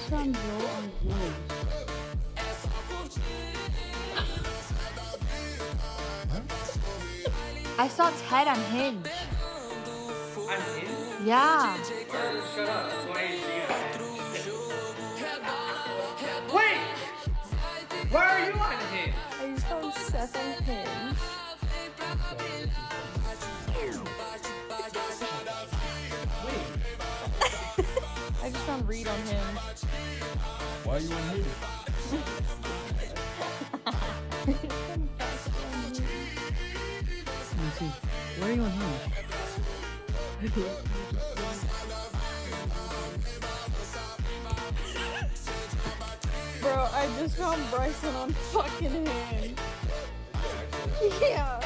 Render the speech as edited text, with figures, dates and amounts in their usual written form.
found Joel on Hinge. I saw Ted on Hinge. On Hinge? Yeah. Or shut up. That's why you see it. Wait! Why are you on Hinge? I just found Seth on Hinge. I just found Reed on Hinge. Why are you on Hinge? Let me see. Where are you on Hinge? Bro, I just found Bryson on fucking Hinge. Yeah.